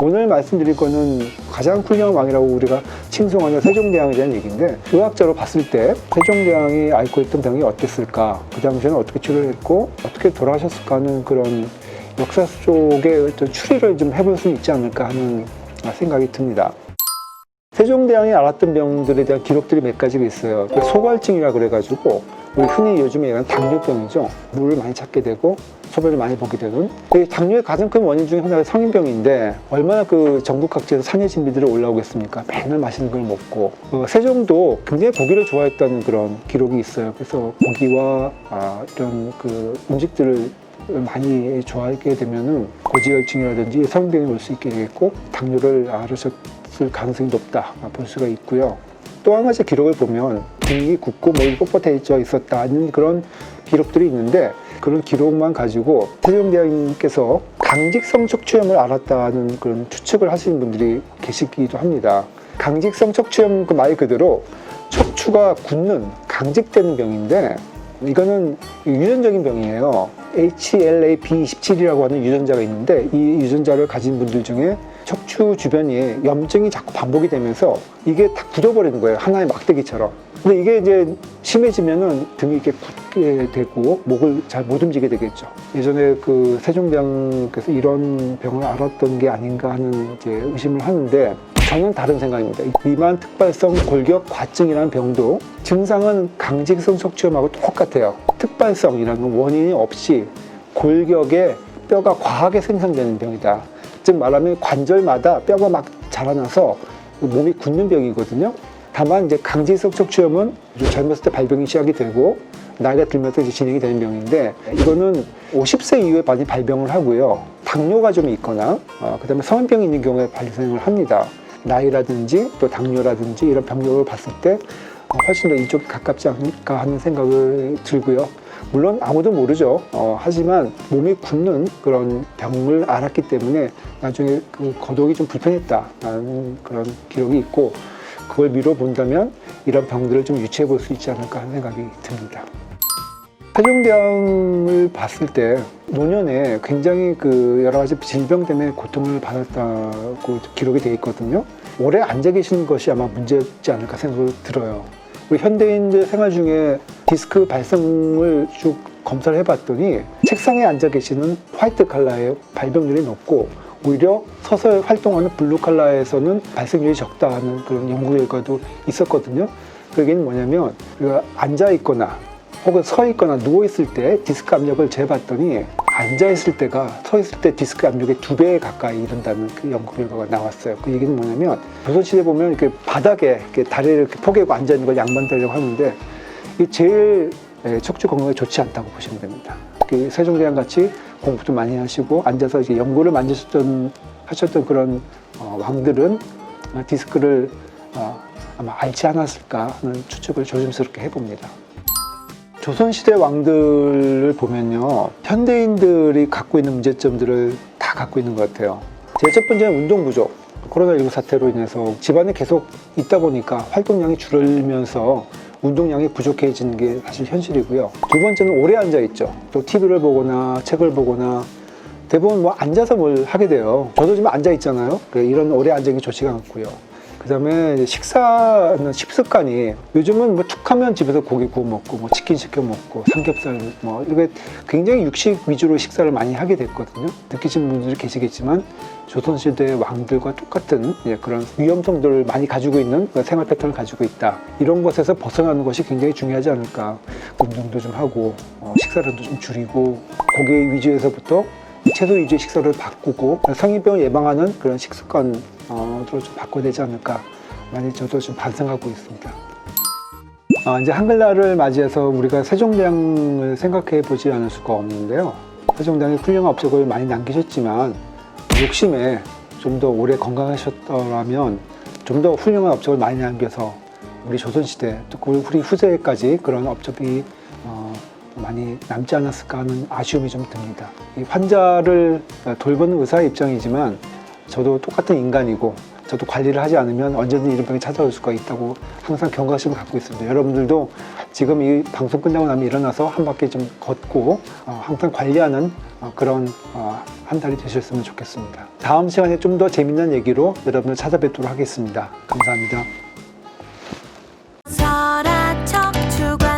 오늘 말씀드릴 거는 가장 훌륭한 왕이라고 우리가 칭송하는 세종대왕에 대한 얘기인데, 의학적으로 봤을 때 세종대왕이 앓고 있던 병이 어땠을까, 그 당시에는 어떻게 치료를 했고 어떻게 돌아가셨을까 하는 그런 역사 속의 어떤 추리를 좀 해볼 수 있지 않을까 하는 생각이 듭니다. 세종대왕이 앓았던 병들에 대한 기록들이 몇 가지가 있어요. 소갈증이라 그래가지고 우리 흔히 요즘에 얘기하는 당뇨병이죠. 물을 많이 찾게 되고 소변을 많이 보게 되는, 당뇨의 가장 큰 원인 중에 하나가 성인병인데, 얼마나 그 전국 각지에서 산의 진미들이 올라오겠습니까? 맨날 맛있는 걸 먹고. 세종도 굉장히 고기를 좋아했다는 그런 기록이 있어요. 그래서 고기와 이런 그 음식들을 많이 좋아하게 되면은 고지혈증이라든지 성인병이 올 수 있게 되겠고, 당뇨를 앓으셨을 가능성이 높다 볼 수가 있고요. 또 한 가지 기록을 보면 등이 굽고 목이 뻣뻣해져 있었다는 그런 기록들이 있는데, 그런 기록만 가지고 세종대왕님께서 강직성 척추염을 앓았다는 그런 추측을 하시는 분들이 계시기도 합니다. 강직성 척추염 그 말 그대로 척추가 굳는, 강직되는 병인데, 이거는 유전적인 병이에요. HLA-B27이라고 하는 유전자가 있는데, 이 유전자를 가진 분들 중에 척추 주변에 염증이 자꾸 반복이 되면서 이게 다 굳어버리는 거예요. 하나의 막대기처럼. 근데 이게 이제 심해지면은 등이 이렇게 굳게 되고 목을 잘 못 움직이게 되겠죠. 예전에 그 세종대왕께서 이런 병을 앓았던 게 아닌가 하는 이제 의심을 하는데, 저는 다른 생각입니다. 미만 특발성 골격 과증이라는 병도 증상은 강직성 척추염하고 똑같아요. 특발성이라는 건 원인이 없이 골격에 뼈가 과하게 생성되는 병이다. 즉 말하면 관절마다 뼈가 막 자라나서 몸이 굳는 병이거든요. 다만 이제 강직성 척추염은 젊었을 때 발병이 시작이 되고 나이가 들면서 이제 진행이 되는 병인데, 이거는 50세 이후에 많이 발병을 하고요. 당뇨가 좀 있거나 그다음에 성인병이 있는 경우에 발생을 합니다. 나이라든지 또 당뇨라든지 이런 병력을 봤을 때 훨씬 더 이쪽이 가깝지 않을까 하는 생각을 들고요. 물론 아무도 모르죠. 하지만 몸이 굳는 그런 병을 앓았기 때문에 나중에 그 거동이 좀 불편했다는 그런 기록이 있고, 그걸 미뤄 본다면 이런 병들을 좀 유치해 볼 수 있지 않을까 하는 생각이 듭니다. 세종대왕을 봤을 때 노년에 굉장히 그 여러 가지 질병 때문에 고통을 받았다고 기록이 되어 있거든요. 오래 앉아 계시는 것이 아마 문제지 않을까 생각이 들어요. 우리 현대인들 생활 중에 디스크 발생을 쭉 검사를 해봤더니 책상에 앉아 계시는 화이트 칼라의 발병률이 높고, 오히려 서서 활동하는 블루 칼라에서는 발생률이 적다는 그런 연구 결과도 있었거든요. 그 얘기는 뭐냐면, 우리가 앉아 있거나 혹은 서 있거나 누워 있을 때 디스크 압력을 재봤더니 앉아 있을 때가 서 있을 때 디스크 압력의 2배에 가까이 이른다는 그 연구 결과가 나왔어요. 그 얘기는 뭐냐면, 조선시대 보면 이렇게 바닥에 이렇게 다리를 이렇게 포개고 앉아 있는 걸 양반다리라고 하는데, 이게 제일 척추 건강에 좋지 않다고 보시면 됩니다. 세종대왕 같이 공부도 많이 하시고 앉아서 이제 연구를 많이 하셨던 그런 왕들은 디스크를 아마 앓지 않았을까 하는 추측을 조심스럽게 해봅니다. 조선시대 왕들을 보면요, 현대인들이 갖고 있는 문제점들을 다 갖고 있는 것 같아요. 제일 첫 번째는 운동 부족. 코로나19 사태로 인해서 집안에 계속 있다 보니까 활동량이 줄면서 운동량이 부족해지는 게 사실 현실이고요. 두 번째는 오래 앉아있죠. 또 TV를 보거나 책을 보거나 대부분 뭐 앉아서 뭘 하게 돼요. 저도 지금 앉아있잖아요. 이런 오래 앉아있는 게 좋지가 않고요. 그 다음에 식사는 식습관이, 요즘은 뭐 툭 하면 집에서 고기 구워 먹고 뭐 치킨 시켜 먹고 삼겹살 뭐 이렇게 굉장히 육식 위주로 식사를 많이 하게 됐거든요. 느끼시는 분들이 계시겠지만 조선시대 왕들과 똑같은 그런 위험성들을 많이 가지고 있는 생활 패턴을 가지고 있다. 이런 것에서 벗어나는 것이 굉장히 중요하지 않을까. 운동도 좀 하고 식사량도 좀 줄이고 고기 위주에서부터 채소 위주의 식사를 바꾸고 성인병을 예방하는 그런 식습관으로 좀 바꿔야 되지 않을까, 많이 저도 좀 반성하고 있습니다. 이제 한글날을 맞이해서 우리가 세종대왕을 생각해 보지 않을 수가 없는데요. 세종대왕이 훌륭한 업적을 많이 남기셨지만 욕심에 좀 더 오래 건강하셨더라면 좀 더 훌륭한 업적을 많이 남겨서 우리 조선시대 또 우리 후세까지 그런 업적이 많이 남지 않았을까 하는 아쉬움이 좀 듭니다. 이 환자를 돌보는 의사의 입장이지만 저도 똑같은 인간이고 저도 관리를 하지 않으면 언제든 이런 병이 찾아올 수가 있다고 항상 경각심을 갖고 있습니다. 여러분들도 지금 이 방송 끝나고 나면 일어나서 한 바퀴 좀 걷고 항상 관리하는 그런 한 달이 되셨으면 좋겠습니다. 다음 시간에 좀 더 재밌는 얘기로 여러분을 찾아뵙도록 하겠습니다. 감사합니다. 서라척추관